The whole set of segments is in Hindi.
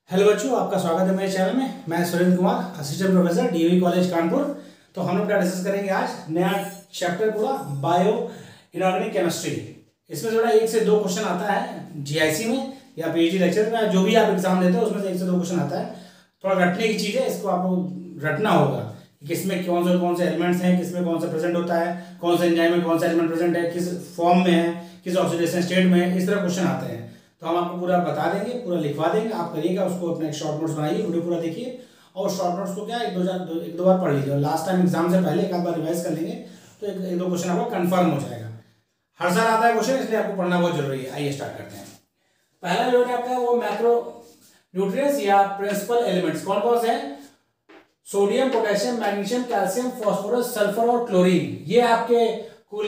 हेलो बच्चों, आपका स्वागत है मेरे चैनल में। मैं Surendra Kumar, assistant professor DV college Kanpur. तो हम लोग क्या डिस्कस करेंगे आज, नया चैप्टर पूरा बायो इनऑर्गेनिक केमिस्ट्री। इसमें थोड़ा 1 से 2 क्वेश्चन आता है जीआईसी में या पीएचडी लेक्चर में, जो भी आप एग्जाम देते हो उसमें से 1 से 2 क्वेश्चन आता है। थोड़ा रटने की चीज़ है, इसको आपको रटना होगा कि किसमें कौन से एलिमेंट्स हैं, किसमें कौन सा प्रेजेंट होता है, कौन से एंजाइम में कौन सा एलिमेंट प्रेजेंट है, किस फॉर्म में है, किस ऑक्सीडेशन स्टेट में है, इस तरह क्वेश्चन आते हैं। तो हम आपको पूरा बता देंगे, पूरा लिखवा देंगे, आप करिएगा उसको, अपने शॉर्ट नोट्स बनाइए, वीडियो पूरा देखिए और शॉर्ट नोट्स को क्या एक दो बार पढ़ लीजिए। और लास्ट टाइम एग्जाम से पहले एक आध बार रिवाइज कर लेंगे तो एक दो क्वेश्चन आपको कंफर्म हो जाएगा। हर साल आता है क्वेश्चन, इसलिए आपको पढ़ना बहुत जरूरी है। आइए स्टार्ट करते हैं। पहला जो है आपका वो मैक्रो न्यूट्रिएंट्स या प्रिंसिपल एलिमेंट्स कौन कौन से हैं? Sodium, potassium, magnesium, calcium, phosphorus, sulphur और क्लोरीन। ये आपके कुल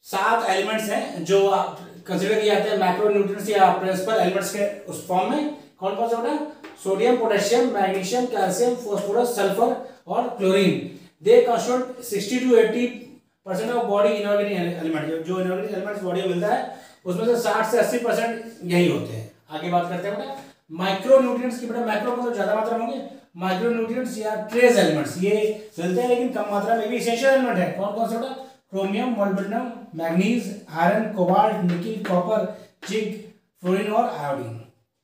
7 एलिमेंट्स हैं जो आप कंसीडर किए जाते हैं मैक्रो न्यूट्रिएंट्स या प्रिंसिपल एलिमेंट्स के उस फॉर्म में। कौन कौन से होता है? Sodium, potassium, magnesium, calcium, phosphorus, sulphur और chlorine. They constitute 60 to 80% of body inorganic element. जो इनऑर्गेनिक एलिमेंट्स बॉडी में मिलता है उसमें से 60 से 80% यही होते हैं। आगे बात करते हैं बेटा माइक्रो न्यूट्रिएंट्स की। बेटा माइक्रो मतलब ज्यादा मात्रा में होंगे, माइक्रो न्यूट्रिएंट्स या ट्रेस एलिमेंट्स ये मिलते हैं लेकिन कम मात्रा में भी इसेंशियल एलिमेंट है। कौन कौन से बेटा? Chromium, molybdenum, manganese, iron, cobalt, nickel, copper, zinc, fluorine और आयोडीन।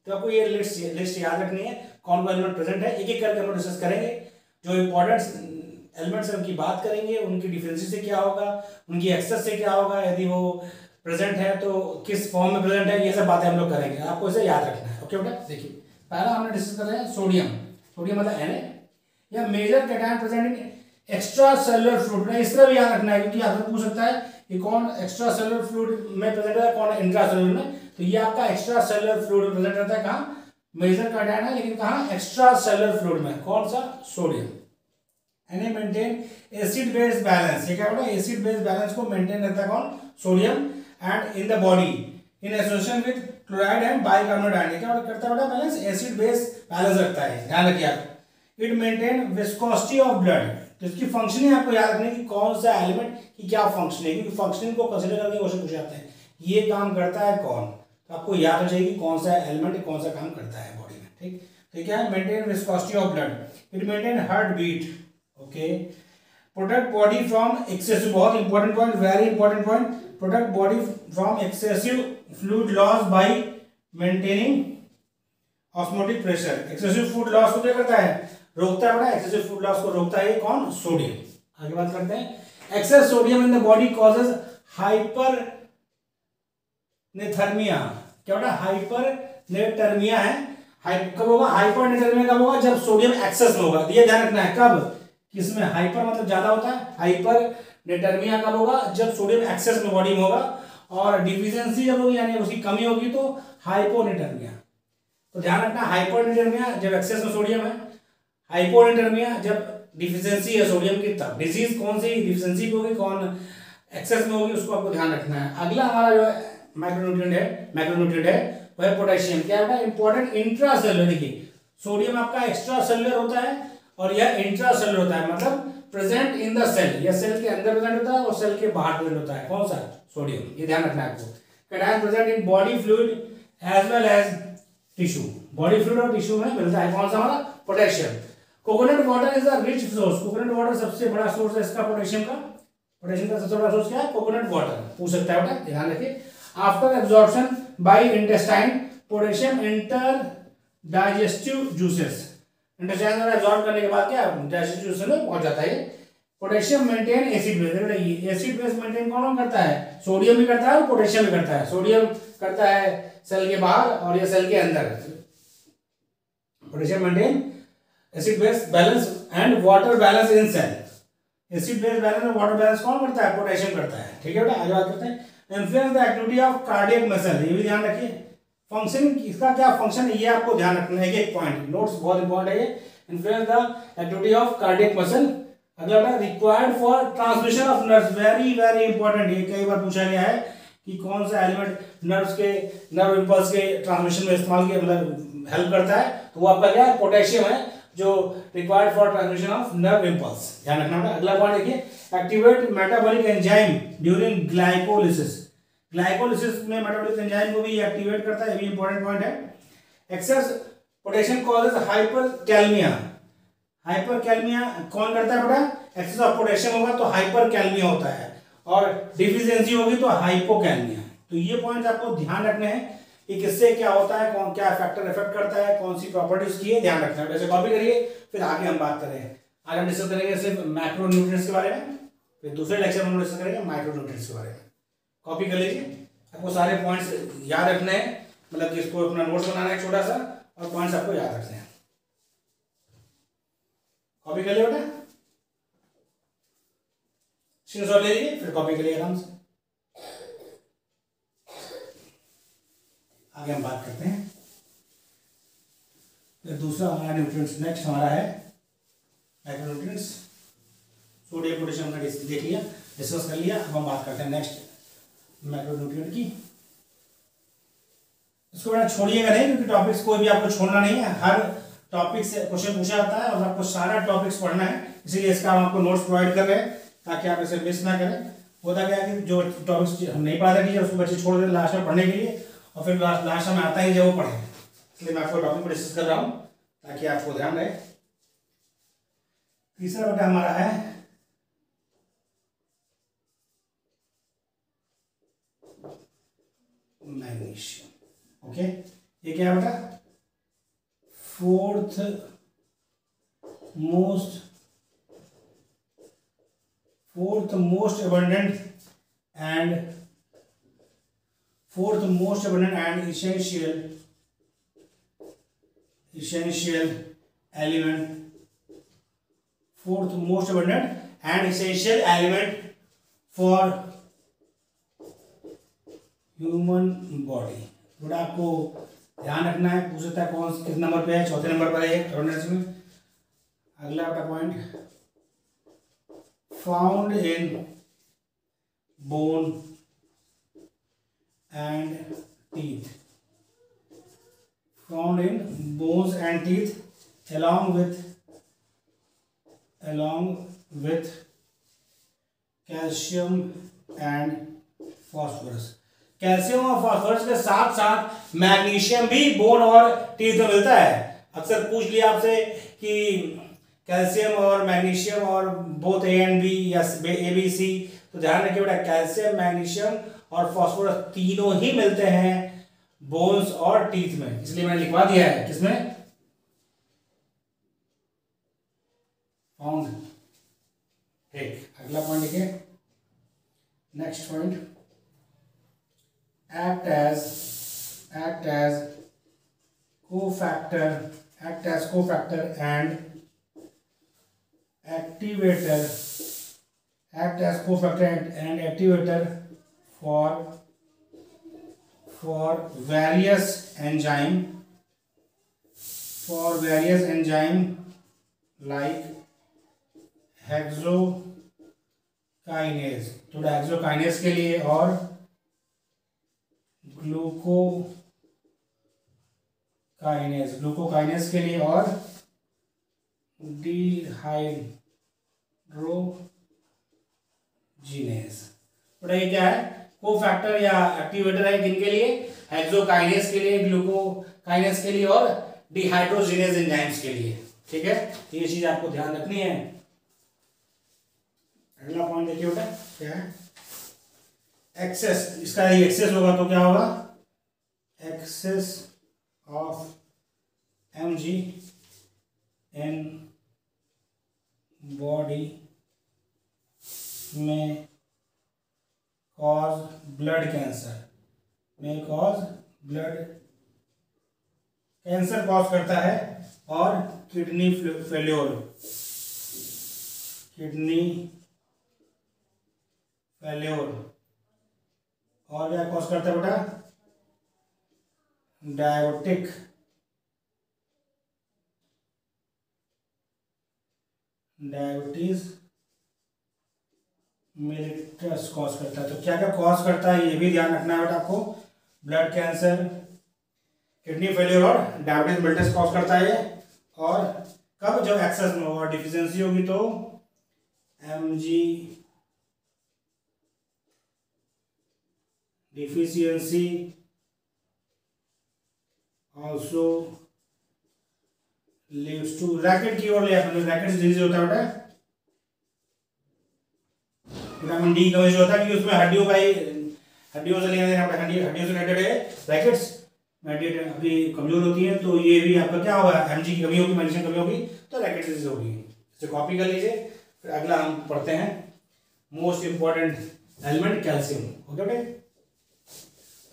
तो आपको ये लिस्ट याद रखनी है, कौन कौन एलिमेंट प्रेजेंट है। एक एक करके हम डिस्कस करेंगे। जो इंपॉर्टेंट एलिमेंट्स हैं उनकी बात करेंगे, उनकी डिफरेंसेस से क्या होगा, उनकी एक्सेस से क्या होगा, यदि वो प्रेजेंट है तो किस फॉर्म में प्रेजेंट है, ये सब बातें हम लोग करेंगे। आपको इसे याद रखना है। ओके बेटा, देखिए पहला हमने डिस्कस कर रहे हैं सोडियम। सोडियम मतलब Na या major cation present in extracellular fluid. इस तरह भी याद रखना है क्योंकि आपसे पूछ सकता है कि कौन एक्स्ट्रा सेलुलर फ्लूइड में प्रेजेंट है, कौन इंट्रा सेलुलर में। तो ये आपका एक्स्ट्रा सेलुलर फ्लूइड में प्रेजेंट रहता है। कहाँ? मेजर कैटायन है लेकिन कहाँ? एक्स्ट्रा सेलुलर फ्लूइड में। कौन सा? Sodium. Na maintain acid base balance. ये क्या होता है? एसिड बेस बैलेंस को मेंटेन रहता है कौन? Sodium. And in the body in association with chloride and bicarbonate ion. क्या करता है बेटा? बैलेंस, एसिड बेस बैलेंस रखता है। ध्यान रखिए आप। It maintain viscosity of blood. तो इसकी फंक्शनिंग आपको याद रखनी है कि कौन सा एलिमेंट की क्या फंक्शन है, क्योंकि फंक्शनिंग को कंसीडर करके क्वेश्चन पूछे जाते हैं। ये काम करता है कौन, तो आपको याद हो जाएगी कौन सा एलिमेंट कौन सा काम करता है बॉडी में। ठीक, तो क्या है? Maintain viscosity of blood, it maintain heart beat. Okay, protect body from excessive, बहुत important point, very important point. Protect body from excessive fluid loss by maintaining osmotic pressure. Excessive food loss को क्या करता है? रोकता है बेटा। एक्सेसिव फूड लॉस को रोकता है कौन? सोडियम। आगे बात करते हैं। Excess sodium in the body causes hypernatremia. क्या बेटा? हाइपर नेथर्मिया है। कब होगा हाइपर नेथर्मिया? कब होगा? जब सोडियम एक्सेस में होगा। ये ध्यान रखना है। कब? किसमें? हाइपर मतलब ज्यादा होता है। हाइपर नेथर्मिया कब होगा? जब सोडियम एक्सेस में बॉडी में होगा। और डिफिशियंसी जब होगी यानी उसकी कमी होगी तो हाइपोनेथर्मिया। तो ध्यान रखना, हाइपोनेथर्मिया जब एक्सेस में सोडियम है, हाइपोनेथर्मिया जब डिफिशियंसी है सोडियम की तब। डिजीज कौन सी डिफिशियंसी की होगी, कौन एक्सेस में होगी, उसको आपको ध्यान रखना है। अगला हमारा जो मैक्रोन्यूट्रिएंट है वह है पोटेशियम। क्या है? Important intra cellular. देखिए सोडियम आपका एक्स्ट्रा सेलुलर होता है और यह इंट्रा सेलुलर होता है, मतलब प्रेजेंट इन द सेल। यह सेल के अंदर प्रेजेंट होता है और सेल के बाहर प्रेजेंट होता है। कौन सा? सोडियम। ये ध्यान रखना है आपको। Cation present in body fluid as well as tissue. Body fluid और टिश्यू में मिलता है। कौन सा हमारा? Potassium. Coconut water is the rich source. Coconut water सबसे बड़ा सोर्स है इसका पोटेशियम का। पोटेशियम का सबसे बड़ा सोर्स क्या है? Coconut water. पूछ सकता है बेटा, ध्यान रखिए। After absorption by intestine potassium enter digestive juices. Intestine में एब्जॉर्ब करने के बाद क्या डाइजेस्टिव जूसेस में पहुंच जाता है। Potassium maintain acid base. Acid base maintain कौन करता है? सोडियम भी करता है और पोटेशियम भी करता है। सोडियम करता है सेल के बाहर और ये सेल के अंदर। Potassium maintain acid base balance and water balance in cell. Acid base balance और वाटर बैलेंस कौन करता है? पोटेशियम करता है। ठीक है बेटा, आगे बात करते हैं। Influence the activity of cardiac muscle. ये भी ध्यान रखिए। फंक्शन, इसका क्या फंक्शन है ये आपको ध्यान रखना है। एक पॉइंट नोट्स बहुत इंपॉर्टेंट है ये। Influence the activity of cardiac muscle. अगला बेटा required for transmission of nerves. Very very important. ये कई बार पूछा गया है कि कौन सा एलिमेंट नर्व इंपल्स के ट्रांसमिशन में इस्तेमाल किया, मतलब हेल्प करता है। तो वो आपका क्या है? पोटेशियम है, जो required for transmission of nerve impulse. ध्यान रखना बेटा। अगला पॉइंट देखिए, activate metabolic enzyme during glycolysis. Glycolysis में मेटाबॉलिक एंजाइम को भी एक्टिवेट करता है, ये भी इंपॉर्टेंट पॉइंट है। Excess potassium causes hyperkalemia. Hyperkalemia कौन करता है बेटा? एक्सेस ऑफ पोटेशियम होगा तो हाइपरकैलमिया होता है, और डिफिशियंसी होगी तो हाइपोकैलमिया। तो ये पॉइंट आपको ध्यान रखने हैं कि किससे क्या होता है, कौन क्या फैक्टर इफेक्ट करता है, कौन सी प्रॉपर्टीज की है, ध्यान रखना है। वैसे कॉपी करिए, फिर आगे हम बात करें। आज हम डिस्कस करेंगे सिर्फ मैक्रो न्यूट्रिएंट्स के बारे में, फिर दूसरे लेक्चर में हम डिस्कस करेंगे माइक्रो न्यूट्रिएंट्स के बारे में। कॉपी कर लीजिए, आपको सारे पॉइंट्स याद रखने हैं, मतलब जिसको अपना नोट्स बनाना है छोटा सा, और पॉइंट्स आपको याद रखने हैं। कॉपी कर लिया बेटा, स्क्रीनशॉट ले लीजिए, फिर कॉपी करिए आराम से। आगे हम बात करते हैं। फिर दूसरा हमारा न्यूट्रिएंट्स नेक्स्ट हमारा है माइक्रोन्यूट्रिएंट्स। सोडियम पोटेशियम का देख लिया, डिस्कस कर लिया। अब हम बात करते हैं नेक्स्ट माइक्रोन्यूट्रिएंट की। इसको बड़ा छोड़िएगा नहीं, क्योंकि टॉपिक्स कोई भी आपको छोड़ना नहीं है। हर टॉपिक से क्वेश्चन पूछा जाता है और आपको सारा टॉपिक्स पढ़ना है, इसीलिए इसका हम आपको नोट्स प्रोवाइड कर रहे हैं ताकि आप इसे मिस ना करें। होता क्या है कि जो टॉपिक्स हम नहीं पढ़ा टीचर, उसको बच्चे छोड़ देते लास्ट में पढ़ने के लिए, और फिर लास्ट में आता ही जब वो पढ़े। इसलिए मैं आपको टॉपिक पर डिस्कस कर रहा हूँ ताकि आपको ध्यान रहे। तीसरा बेटा हमारा है मैग्नीशियम। ओके, ये क्या है बेटा? Fourth most abundant and essential element, fourth most abundant and essential element for human body. थोड़ा आपको ध्यान रखना है, पूछ सकता है कौन किस नंबर पे है, चौथे नंबर पर है अबंडेंस में। अगला आपका point, found in bone and teeth, found in bones and teeth along with calcium and phosphorus. Calcium और फॉस्फोरस के साथ साथ मैग्नीशियम भी बोन और टीथ में मिलता है। अक्सर पूछ लिया आपसे कि कैल्शियम और मैग्नीशियम और बोथ ए एंड बी या ए बी सी, तो ध्यान रखिए बेटा, कैल्शियम मैग्नीशियम और फॉस्फोरस तीनों ही मिलते हैं बोन्स और टीथ में, इसलिए मैंने लिखवा दिया है किसमें, फाउंड। ठीक, अगला पॉइंट लिखिए, next point, act as cofactor and activator for various enzyme like hexokinase, थोड़ा हेक्सोकाइनेज के लिए और ग्लूकोकाइनेज के लिए और डिहाइड्रोजीनेज। तो ये क्या है? कोफैक्टर या एक्टिवेटर है किनके लिए? हेक्सोकाइनेज के लिए, ग्लूकोकाइनेज के लिए और डिहाइड्रोजीनेज एंजाइम्स के लिए। ठीक है, ये चीज आपको ध्यान रखनी है। अगला पॉइंट देखिए बेटा, क्या है? एक्सेस, इसका ये एक्सेस होगा तो क्या होगा? Excess of mg in body में cause blood cancer, cancer cause करता है, और किडनी फेल्योर और क्या कॉज करता है बेटा? डायबिटीज मेलिटस कॉज करता है। तो क्या क्या कॉज करता है ये भी ध्यान रखना है बेटा आपको। ब्लड कैंसर, किडनी फेलियर और डायबिटीज मेलिटस कॉज करता है। और कब? जब एक्सेस में होगा, डिफिशियंसी होगी तो mg deficiency also leads to rickets की ओर ले जाता है, रैकेट से डिजीज होता है बेटा विटामिन डी की कमी से होता है, क्योंकि उसमें हड्डियों का ही हड्डियों से लेना देना पड़ता है, हड्डियों से रिलेटेड है रैकेट्स, हड्डियां अभी कमजोर होती हैं तो ये भी आपका क्या होगा, एमजी की कमी होगी, मैग्नीशियम कमी होगी तो रैकेट डिजीज होगी। इसे कॉपी कर लीजिए। फिर अगला हम पढ़ते हैं most important element calcium. Okay बेटे,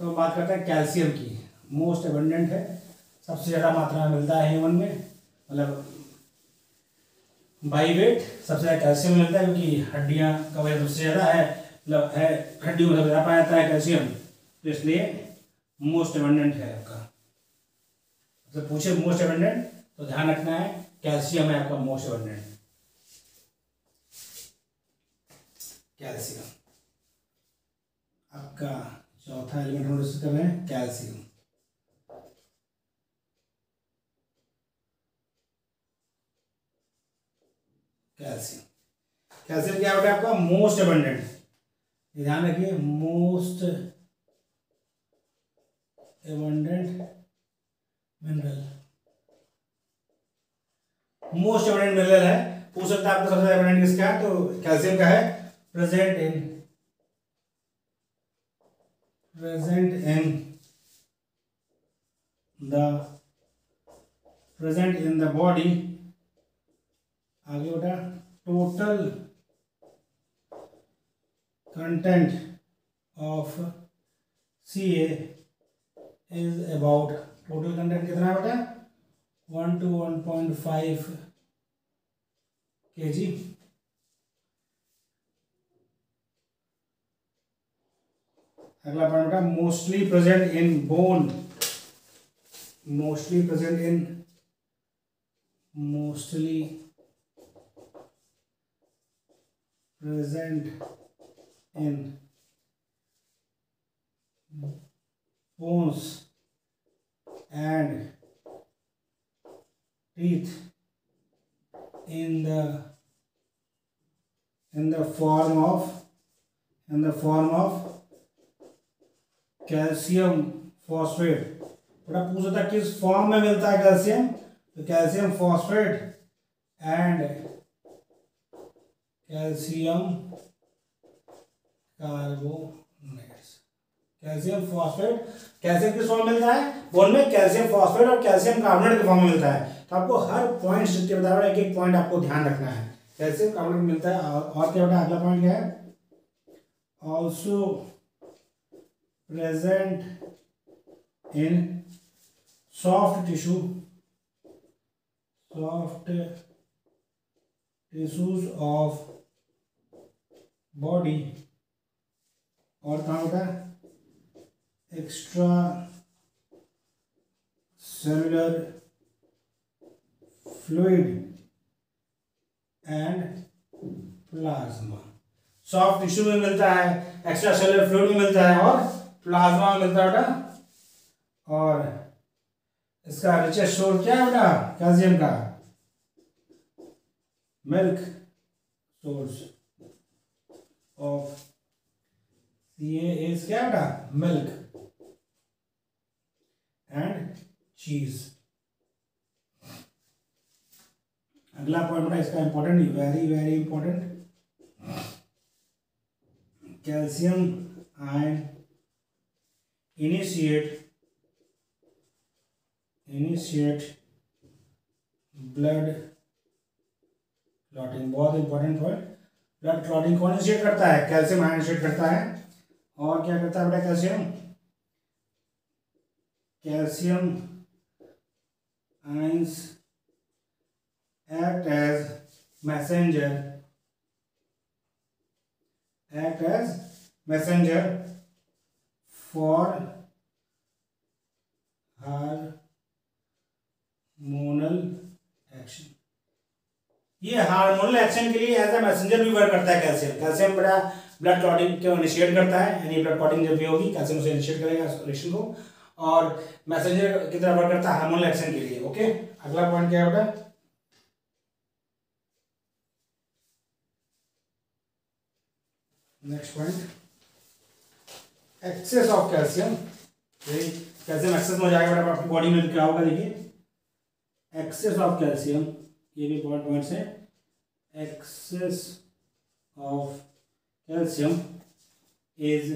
तो हम बात करते हैं कैल्शियम की। मोस्ट एबंडेंट है, सबसे ज़्यादा मात्रा में मिलता है ह्यूमन में, मतलब बाई वेट सबसे ज़्यादा कैल्शियम मिलता है, क्योंकि हड्डियाँ का वजन सबसे ज़्यादा है, मतलब है हड्डियों में सबसे ज़्यादा पाया जाता है कैल्शियम, तो इसलिए मोस्ट एबंडेंट है आपका। तो पूछे मोस्ट एबंडेंट तो ध्यान रखना है कैल्शियम है आपका मोस्ट एबंडेंट। कैल्शियम आपका चौथा एलिमेंट हम डिस्कस कर रहे हैं, कैल्शियम। कैल्शियम कैल्शियम क्या होता है आपका मोस्ट एबंडेंट, ध्यान रखिए most abundant mineral, most abundant mineral है। पूछ सकता है आपको सबसे एबंडेंट किसका है, तो कैल्शियम का है। प्रेजेंट इन द बॉडी, आगे बेटा total content of Ca is about, total content कितना है बेटा 1 to 1.5 kg। अगला पॉइंट बेटा mostly present in bone, mostly present in bones and teeth in the form of calcium phosphate. बड़ा पूछ सकता है किस फॉर्म में मिलता है कैल्शियम, तो calcium phosphate and calcium carbonates. Calcium phosphate, calcium किस फॉर्म में मिलता है, बोन में कैल्शियम फॉस्फेट और कैल्शियम कार्बोनेट के फॉर्म में मिलता है। तो आपको हर पॉइंट जितने बता रहा हूं एक एक पॉइंट आपको ध्यान रखना है, कैल्शियम कार्बोनेट मिलता है। और क्या बेटा अगला पॉइंट क्या है, also present in soft tissues of body, और कहाँ होता है extra cellular fluid and plasma. Soft tissue में मिलता है, एक्स्ट्रा सेलुलर फ्लूइड में मिलता है और प्लाज्मा में मिलता है बेटा। और इसका रिचेस्ट सोर्स क्या है बेटा कैल्शियम का, milk source of Ca is क्या बेटा मिल्क एंड चीज। अगला पॉइंट बेटा इसका important, very very important, calcium ion initiate blood clotting. बहुत इंपॉर्टेंट पॉइंट, ब्लड क्लॉटिंग कौन इनिशिएट करता है, कैल्शियम आयन इनिशिएट करता है। और क्या करता है बेटा calcium ions act as messenger for hormonal action. ये हार्मोनल एक्शन के लिए एज ए मैसेंजर भी वर्क करता है कैल्शियम बड़ा ब्लड क्लॉटिंग को इनिशिएट करता है, यानी ब्लड क्लॉटिंग जब भी होगी कैल्शियम उसे इनिशिएट करेगा रिएक्शन को, और मैसेंजर की तरह वर्क करता है हार्मोनल एक्शन के लिए। ओके, अगला पॉइंट क्या है बेटा, next point excess of calcium. Calcium excess में हो जाएगा बेटा आपकी बॉडी में क्या होगा, देखिए एक्सेस ऑफ कैल्शियम, ये भी बहुत पॉइंट्स है, excess of calcium is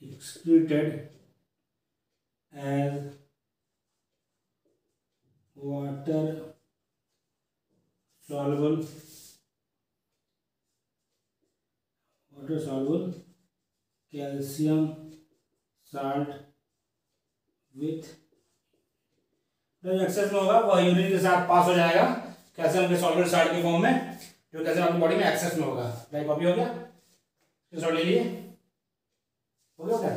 excreted as water soluble calcium salt with, जो एक्सेस में होगा वह यूरिन के साथ पास हो जाएगा कैल्शियम के सॉल्वेंट साल्ट की फॉर्म में, जो कैल्शियम आपकी बॉडी में एक्सेस में होगा। राइट, कॉपी हो गया, स्क्रीनशॉट ले लिए, हो गया क्या?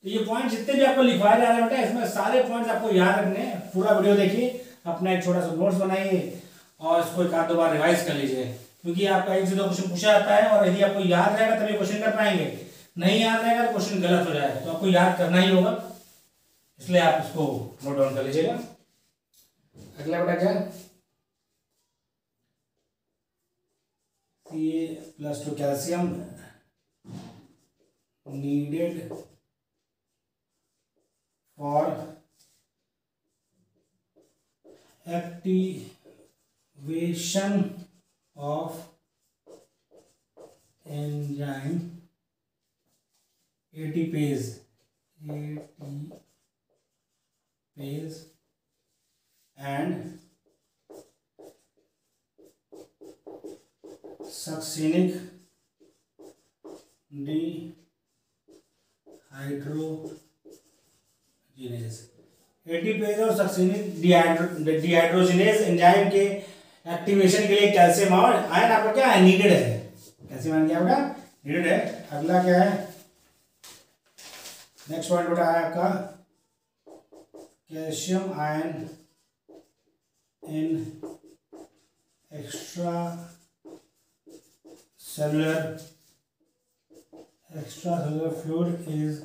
तो ये पॉइंट जितने भी आपको लिखवाए जा रहे हैं बेटा, इसमें सारे पॉइंट्स आपको याद रखने हैं। पूरा वीडियो देखिए, अपना एक छोटा सा नोट्स बनाइए और इसको एक आध दो बार रिवाइज कर लीजिए, क्योंकि आपका 1 से 2 क्वेश्चन पूछा जाता है और यदि आपको याद रहेगा तभी क्वेश्चन कर पाएंगे, नहीं याद रहेगा तो क्वेश्चन गलत हो जाएगा। तो आपको याद करना ही होगा, इसलिए आप इसको नोट डाउन कर लीजिएगा। अगला बेटा क्या, Ca+2 calcium needed for activation of enzyme ATPase and succinic dehydrogenase। ATPase और सक्सिनिक डिहाइड्रोजिनेज एंजाइम के एक्टिवेशन के लिए कैल्शियम और आयन आपका क्या है, नीडेड है। कैल्शियम आयन क्या होगा, नीडेड है। अगला क्या है, नेक्स्ट पॉइंट बेटा है आपका calcium ion in extracellular fluid is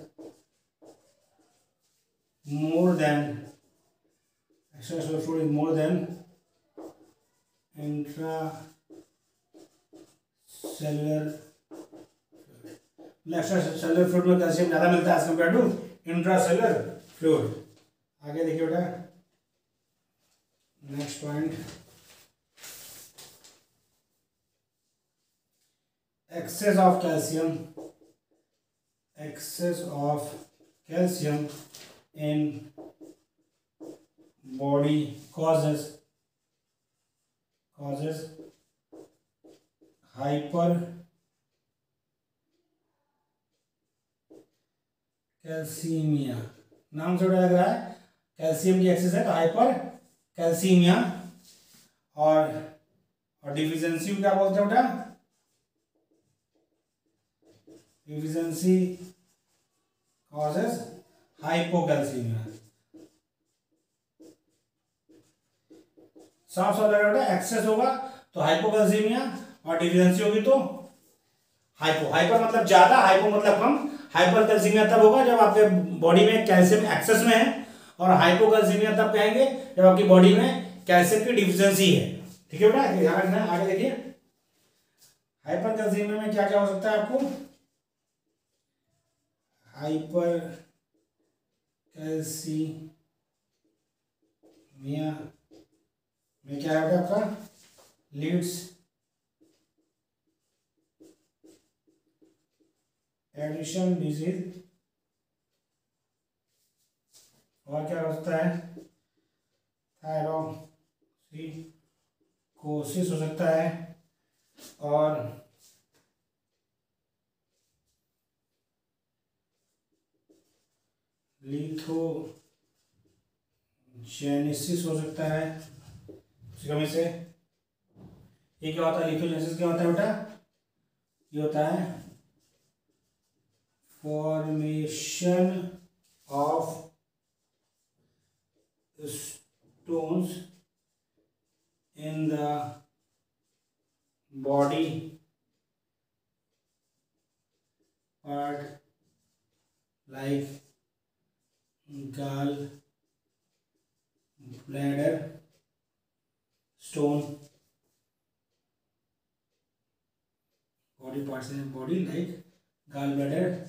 more than intracellular fluid। Extracellular fluid में कैल्शियम ज़्यादा मिलता है as compare to intracellular fluid. आगे देखिए बेटा, next point, excess of calcium in body causes hypercalcemia। नाम से लग रहा है कैल्शियम की एक्सेस है तो हाइपर कैल्सीमिया। और डिफिशिएंसी क्या बोलते हैं बेटा, डिफिशिएंसी कॉजेस हाइपोकैल्सीमिया। साफ साफ लग रहा है, एक्सेस होगा तो हाइपोकैल्सीमिया और डिफिशिएंसी होगी तो हाइपो। हाइपर मतलब ज्यादा, हाइपो मतलब कम। हाइपरकैल्सीमिया तब होगा जब आपके बॉडी में कैल्शियम एक्सेस में है, और हाइपोकैल्सीमिया तब कहेंगे जब आपकी बॉडी में कैल्शियम की डिफिशिएंसी है। ठीक है बेटा, ध्यान रखना। आगे देखिए, हाइपरकैल्सीमिया में क्या क्या हो सकता है आपको, हाइपरकैल्सीमिया में क्या है आपका, लीड्स एडिशन डिजीज। और क्या हो सकता है, थायरोसिकोसिस हो सकता है, और लिथोजेनेसिस हो सकता है उसकी कमी से। ये क्या होता है, लिथोजेनेसिस क्या होता है बेटा, ये होता है formation of stones in the body part like gall bladder stone, body parts in body like gall bladder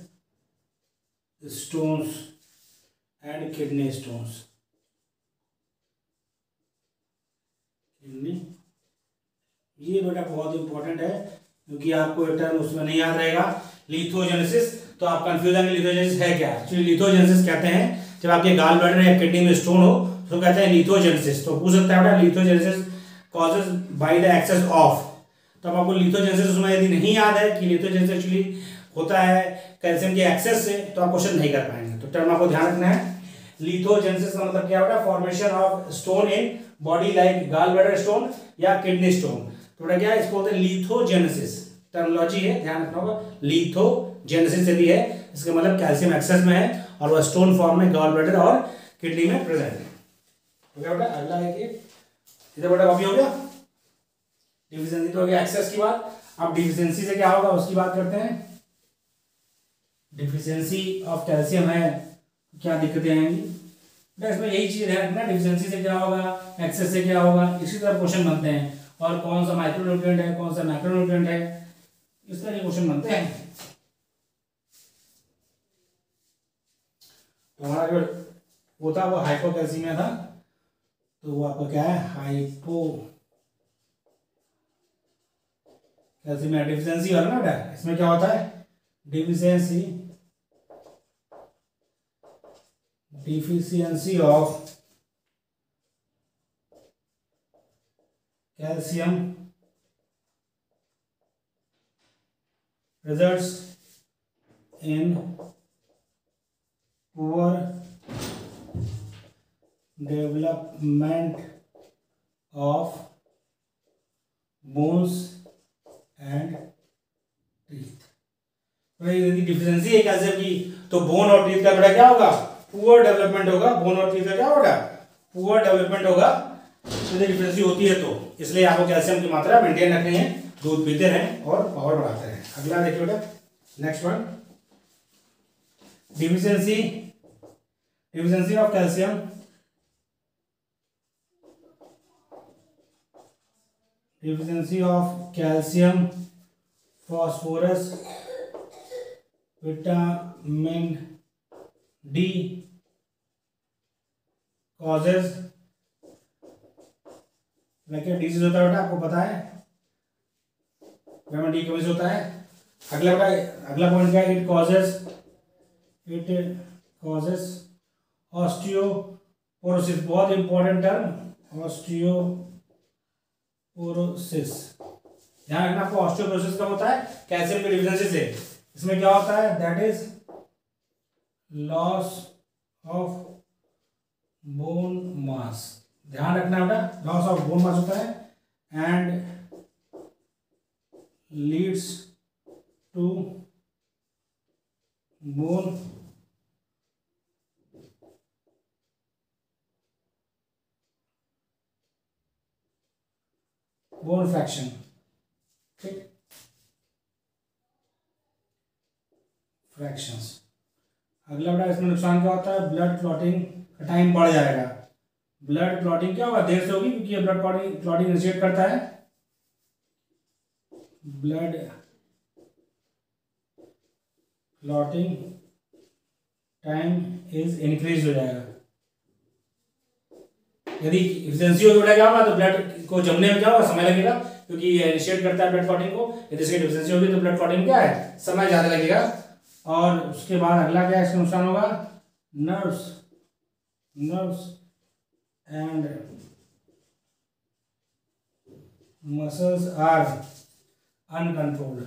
stones and kidney stones. Kidney, ये बेटा बहुत इंपॉर्टेंट है क्योंकि आपको एक टर्म उसमें नहीं याद रहेगा, लिथोजेनेसिस। तो आप कंफ्यूज होंगे लिथोजेनेसिस है क्या। एक्चुअली लिथोजेनेसिस कहते हैं जब आपके गाल ब्लैडर या किडनी में स्टोन हो तो कहते हैं लिथोजेनेसिस। तो पूछ सकता है बेटा lithogenesis causes by the excess of. तो अब आपको लिथोजेनेसिस उसमें यदि नहीं याद है कि लिथोजेनेसिस एक्चुअली होता है कैल्शियम के एक्सेस से, तो आप क्वेश्चन नहीं कर पाएंगे। तो टर्म आपको ध्यान रखना है, लिथोजेनेसिस का मतलब क्या बेटा, formation of stone in body like gall bladder stone या किडनी स्टोन। तो बेटा क्या है, इसको बोलते हैं लिथोजेनेसिस। टर्मिनोलॉजी है, ध्यान रखना होगा। लिथोजेनेसिस यदि है इसका मतलब कैल्शियम एक्सेस में है और वह स्टोन फॉर्म में गाल ब्लैडर और किडनी में प्रेजेंट है। हो गया बेटा, अगला देखिए इधर बेटा कॉपी हो गया। डिफिशिएंसी तो हो गया एक्सेस की बात। अब डिफिशिएंसी से क्या होगा उसकी बात करते हैं। डिफिशिएंसी ऑफ कैल्शियम है, क्या दिक्कतें आएंगी बेटा, इसमें यही चीज है ना, डिफिशिएंसी से क्या होगा, एक्सेस से क्या होगा, इसी तरह क्वेश्चन बनते हैं। और कौन सा माइक्रोन्यूट्रिएंट है, कौन सा मैक्रोन्यूट्रिएंट है, इस तरह के क्वेश्चन बनते हैं। तो हमारा जो वो था वो हाइपोकैल्सीमिया था, तो वो आपका क्या है, हाइपो कैल्शियम डिफिशिएंसी वाला ना बेटा। इसमें क्या होता है, deficiency of calcium results in poor development of bones and teeth. यदि डिफिशिएंसी है कैल्शियम की तो बोन और टीथ का बेटा क्या होगा, पुअर डेवलपमेंट होगा। बोन और टीथ का क्या होगा, पुअर डेवलपमेंट होगा यदि डिफिशिएंसी होती है तो। इसलिए आपको कैल्शियम की मात्रा मेंटेन रखनी है, दूध पीते रहें और पावर बढ़ाते रहें। अगला देखिए बेटा, next one, deficiency of calcium, deficiency of calcium, phosphorus, vitamin D causes disease होता है बेटा, आपको पता है विटामिन डी की वजह से होता है। अगला बेटा, अगला पॉइंट क्या है, इट कॉजेज ऑस्टियोपोरोसिस। बहुत इंपॉर्टेंट टर्म, ऑस्टियोपोरोसिस। ध्यान रखना आपको, ऑस्टियोपोरोसिस कब होता है, कैल्शियम की डिफिशिएंसी से। इसमें क्या होता है, that is loss of bone mass. ध्यान रखना बेटा, लॉस ऑफ बोन मास होता है and leads to bone fraction. ठीक, फ्रैक्शंस। अगला बेटा इसमें नुकसान क्या होता है, ब्लड क्लॉटिंग का टाइम बढ़ जाएगा। ब्लड क्लॉटिंग क्या होगा, देर से होगी क्योंकि ये ब्लड क्लॉटिंग इनिशिएट करता है। Blood clotting time is increase हो जाएगा। यदि एफिशिएंसी होगी बेटा क्या होगा, तो ब्लड को जमने में क्या होगा, समय लगेगा क्योंकि ये इनिशिएट करता है ब्लड क्लॉटिंग को। यदि इसकी डिफिशिएंसी होगी तो ब्लड क्लॉटिंग क्या है, समय ज़्यादा लगेगा। और उसके बाद अगला क्या इसका नुकसान होगा, nerves and muscles are uncontrolled.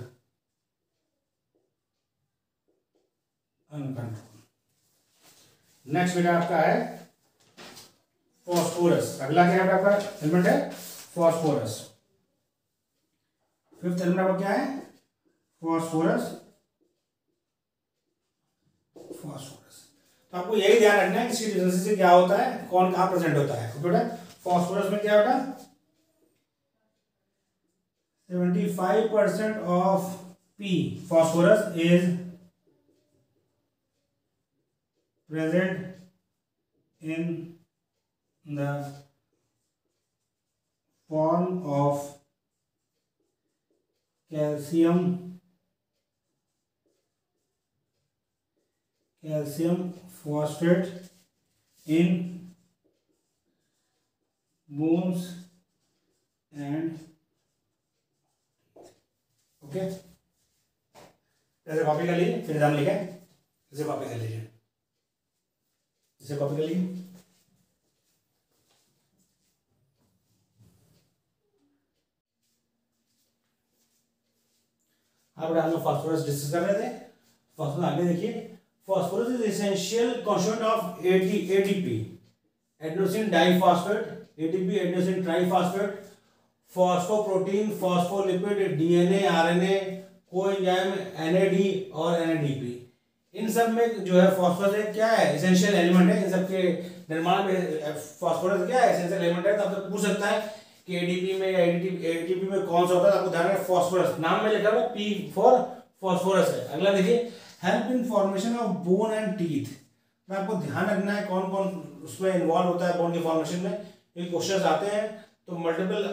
Next बेटा आपका है फॉस्फोरस। अगला क्या है आपका एलिमेंट है, फॉस्फोरस। फिफ्थ एलिमेंट आपका क्या है, फॉस्फोरस। तो आपको यही ध्यान रखना है कि इसकी डिफिशिएंसी से क्या होता है, कौन कहाँ प्रेजेंट होता है। तो बेटा फॉस्फोरस में क्या बेटा, 75% of P phosphorus is present in the form of calcium phosphate in bones and okay. ऐसे कॉपी कर लीजिए, फिर नाम लिखे, इसे कॉपी कर लीजिए, इसे कॉपी कर लीजिए। अब हम लोग फास्फोरस डिस्कस कर रहे थे। फास्फोरस आगे देखिए, phosphorus is essential constituent of ATP, adenosine diphosphate, ATP adenosine triphosphate, phosphoprotein, phospholipid, DNA, RNA, coenzyme, NAD और एनएडीपी। इन सब में जो है फास्फोरस एक क्या है, एसेंशियल एलिमेंट है। इन सब के निर्माण में फास्फोरस क्या है, एसेंशियल एलिमेंट है। तो आप पूछ सकता है कि एडीपी में या एटीपी में कौन सा होता है, आपको ध्यान रखना फास्फोरस, नाम में लिखा हुआ पी फॉर फास्फोरस है। अगला देखिए, help in formation of bone and teeth. तो आपको ध्यान रखना है कौन कौन उसमें इन्वॉल्व होता है बोन के फॉर्मेशन में। ये क्वेश्चंस आते हैं तो मल्टीपल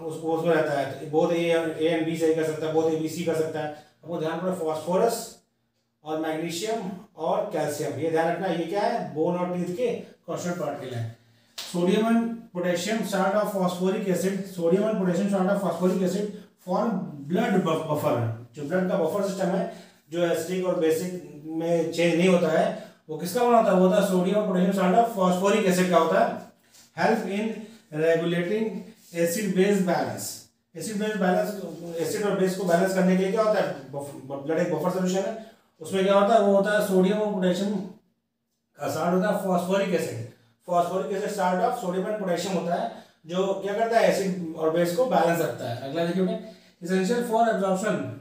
उसमें रहता है, बहुत ए एंड बी सही कर सकता है, बहुत ए बी सी कर सकता है। आपको ध्यान रखना फास्फोरस और मैग्नीशियम और कैल्शियम, ये ध्यान रखना। ये क्या है, बोन और टीथ के कॉन्स्टिट्यूएंट पार्टिकल है। Sodium and potassium salt of phosphoric acid, sodium and potassium salt of phosphoric acid form blood buffer. जो ब्लड का बफर सिस्टम है, जो एसिडिक और बेसिक में चेंज नहीं होता है, वो किसका बना होता है, वो होता है सोडियम और potassium salt of phosphoric acid का होता है। हेल्प इन regulating acid base balance, acid base balance, acid और बेस को बैलेंस करने के लिए क्या होता है, ब्लड एक बफर सॉल्यूशन है, उसमें क्या होता है, वो होता है सोडियम और पोटेशियम का सॉल्ट होता है phosphoric acid. Phosphoric acid salt of sodium and potassium होता है, जो क्या करता है, एसिड और बेस को बैलेंस रखता है। अगला देखिए, essential for absorption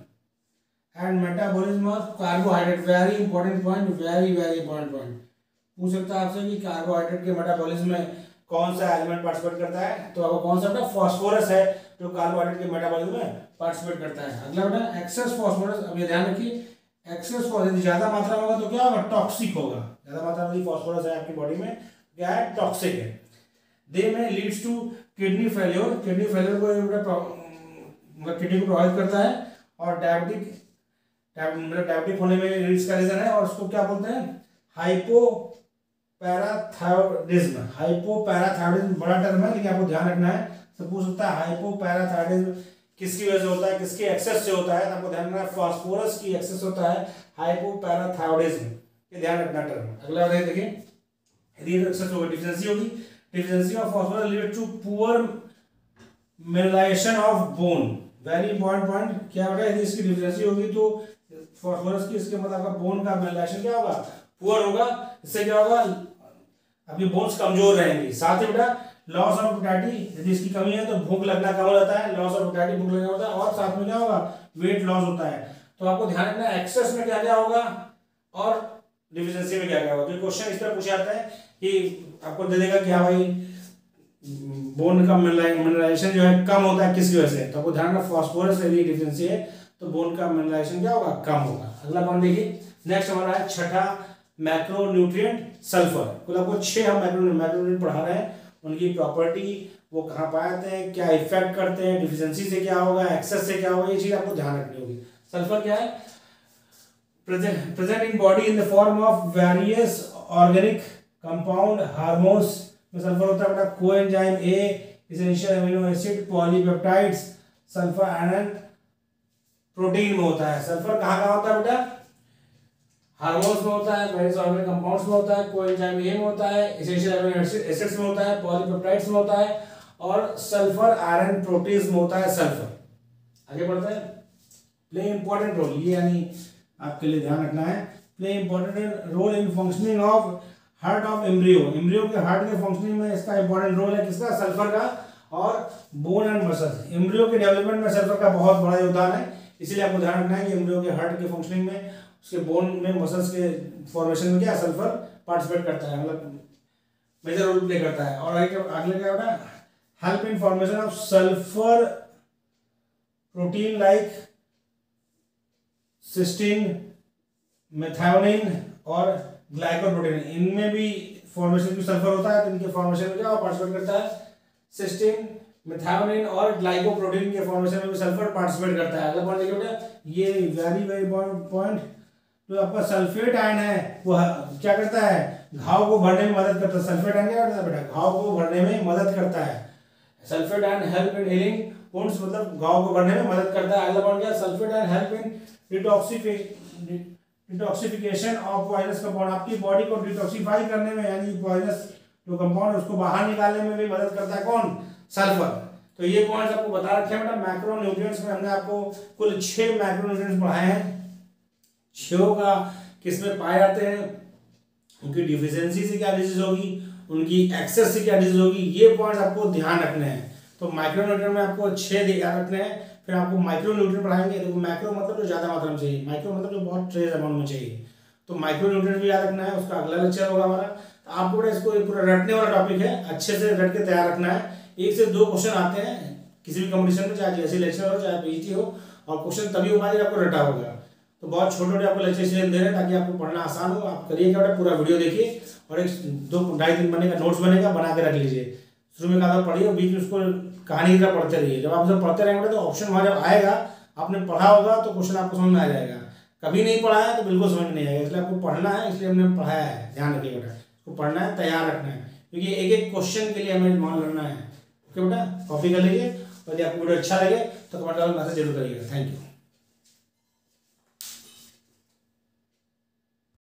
and metabolism of carbohydrate, very important point, very very important point. पूछ सकता है आपसे कि कार्बोहाइड्रेट के मेटाबॉलिज्म में कौन सा एलिमेंट पार्टिसिपेट करता है, तो आपको कौन सा बेटा, फास्फोरस है जो कार्बोहाइड्रेट के मेटाबॉलिज्म में पार्टिसिपेट करता है। अगला बेटा, एक्सेस फास्फोरस। अब ये ध्यान रखिए, एक्सेस फास्फोरस ज्यादा मात्रा में होगा तो क्या होगा, टॉक्सिक होगा। ज्यादा मात्रा में फास्फोरस है आपकी बॉडी में, क्या है, टॉक्सिक है। They may leads to kidney failure, kidney failure को किडनी को प्रभावित करता है, और डायबिटिक डायबिटिक होने में लीड्स का रीजन है। और उसको क्या बोलते हैं, हाइपोपैराथायरॉयडिज्म। हाइपोपैराथायरॉयडिज्म बड़ा टर्म है, लेकिन आपको ध्यान रखना है, सब पूछ सकता है हाइपोपैराथायरॉयडिज्म किसकी वजह से होता है, किसके एक्सेस से होता है। तो आपको ध्यान रखना है फास्फोरस की एक्सेस होता है हाइपोपैराथायरॉयडिज्म, ये ध्यान रखना टर्म। अगला देखिए, यदि एक्सेस होगी, डिफिशिएंसी होगी, deficiency of phosphorus lead to poor mineralisation of bone. Very important point, क्या होगा, यदि इसकी डिफिशिएंसी होगी तो फास्फोरस की, इसके मतलब आपका बोन का मिनरलाइजेशन क्या होगा, पुअर होगा। इससे क्या होगा, आपकी बोन्स कमजोर रहेंगी। साथ ही बेटा लॉस ऑफ विटालिटी, यदि इसकी कमी है तो भूख लगना कम हो जाता है, लॉस ऑफ विटालिटी, भूख लगना होता है, और साथ में क्या होगा, वेट लॉस होता है। तो आपको ध्यान रखना है एक्सेस में क्या क्या होगा और डिफिशिएंसी में क्या क्या होगा। तो क्वेश्चन इस तरह पूछा जाता है कि आपको दे देगा कि हाँ भाई बोन का मिनरलाइजेशन जो है कम होता है किसकी वजह से, तो आपको ध्यान रखना फास्फोरस यदि डिफिशिएंसी है तो बोन का मिनरलाइजेशन क्या होगा, कम होगा। अगला पॉइंट देखिए, नेक्स्ट हमारा है छठा मैक्रोन्यूट्रिएंट सल्फर। कुल आपको 6 हम मैक्रोन्यूट्रिएंट पढ़ा रहे हैं, उनकी प्रॉपर्टी, वो कहाँ पाए जाते हैं, क्या इफेक्ट करते हैं, डिफिशिएंसी से क्या होगा, एक्सेस से क्या होगा, ये चीज आपको ध्यान रखनी होगी। सल्फर क्या है, present in body in the form of various organic compound hormones में सल्फर होता है बेटा, coenzyme A, essential amino acid, polypeptides, sulphur ion protein में होता है। सल्फर कहाँ होता है बेटा, हार्मोन्स में होता है, वेरियस ऑर्गेनिक कंपाउंड्स में होता है, कोएंजाइम ए में होता है, एसेंशियल अमीनो एसिड्स में होता है, पॉलीपेप्टाइड्स में होता है, और सल्फर आयरन प्रोटीन्स में होता है सल्फर। आगे बढ़ते हैं, प्ले इंपॉर्टेंट रोल, ये यानी आपके लिए ध्यान रखना है, play important role in functioning of heart of embryo. Embryo के हार्ट के फंक्शनिंग में इसका इंपॉर्टेंट रोल है, किसका, सल्फर का, और बोन एंड मसल। एम्ब्रियो के डेवलपमेंट में सल्फर का बहुत बड़ा योगदान है, इसलिए आपको ध्यान रखना है कि एम्ब्रियो के हार्ट के फंक्शनिंग में, उसके बोन में, मसल्स के फॉर्मेशन में क्या सल्फर पार्टिसिपेट करता है, मतलब मेजर रोल प्ले करता है। और अगले क्या होता है, help in formation of sulphur protein like cysteine, methionine और ग्लाइकोप्रोटीन, इनमें भी फॉर्मेशन में सल्फर होता है, तो इनके फॉर्मेशन में क्या पार्टिसिपेट करता है, सिस्टीन, मेथिओनिन और ग्लाइकोप्रोटीन के फॉर्मेशन में भी सल्फर पार्टिसिपेट करता है। अगला पॉइंट देखिए बेटा, ये वेरी वेरी इंपॉर्टेंट पॉइंट, जो आपका सल्फेट आयन है वो क्या करता है, घाव को भरने में मदद करता है। सल्फेटाइन क्या करता है बेटा, घाव को भरने में मदद करता है। सल्फेटाइन हेल्प इन हीलिंग वुंड्स, मतलब घाव को भरने में मदद करता है। अगला पॉइंट क्या, sulphatine help in detoxification of poisonous compound, आपकी बॉडी को डिटॉक्सिफाई करने में, यानी पॉइजनस जो कंपाउंड है उसको बाहर निकालने में भी मदद करता है कौन, सल्फर। तो ये पॉइंट्स आपको बता रखे हैं बेटा। मैक्रोन्यूट्रिएंट्स में हमने आपको कुल 6 मैक्रोन्यूट्रिएंट्स पढ़ाए हैं। 6 का किस में पाए जाते हैं, उनकी डिफिशियंसी से क्या डिजीज होगी, उनकी एक्सेस से क्या डिजीज होगी, ये पॉइंट्स आपको ध्यान रखने हैं। तो माइक्रोन्यूट्रिएंट में आपको 6 ध्यान रखने हैं। फिर आपको माइक्रोन्यूट्रिएंट पढ़ाएंगे। देखो मैक्रो मतलब जो ज्यादा मात्रा में चाहिए, माइक्रो मतलब जो बहुत ट्रेस अमाउंट में चाहिए। तो माइक्रोन्यूट्रिएंट भी याद रखना है, उसका अगला लेक्चर होगा हमारा। तो आपको इसको पूरा रटने वाला टॉपिक है, अच्छे से रट के तैयार रखना है। 1 से 2 क्वेश्चन आते हैं किसी भी कंपटीशन में, चाहे जैसे लेक्चर हो चाहे पीजीटी हो, और क्वेश्चन तभी हो पाएगा आपको रटा होगा। तो बहुत छोटे छोटे आपको लेक्चर सीरीज दे रहे हैं ताकि आपको पढ़ना आसान हो। आप करिए क्या, पूरा वीडियो देखिए और 1-2-2.5 दिन बनेगा, नोट्स बनेगा, बना के रख लीजिए। शुरू में कहा पढ़िए और बीच में उसको कहानी की तरह पढ़ते रहिए। जब आप सब पढ़ते रहेंगे तो ऑप्शन वहाँ जब आएगा, आपने पढ़ा होगा तो क्वेश्चन आपको समझ में आ जाएगा। कभी नहीं पढ़ा है तो बिल्कुल समझ में नहीं आएगा। इसलिए आपको पढ़ना है, इसलिए हमने पढ़ाया है। ध्यान रखिए बेटा, उसको पढ़ना है, तैयार रखना है, क्योंकि एक एक क्वेश्चन के लिए हमें मान करना है। ओके बेटा, कॉपी कर लीजिए। और यदि आपको वीडियो अच्छा लगे तो कमेंट में मैसेज जरूर करिएगा। Thank you.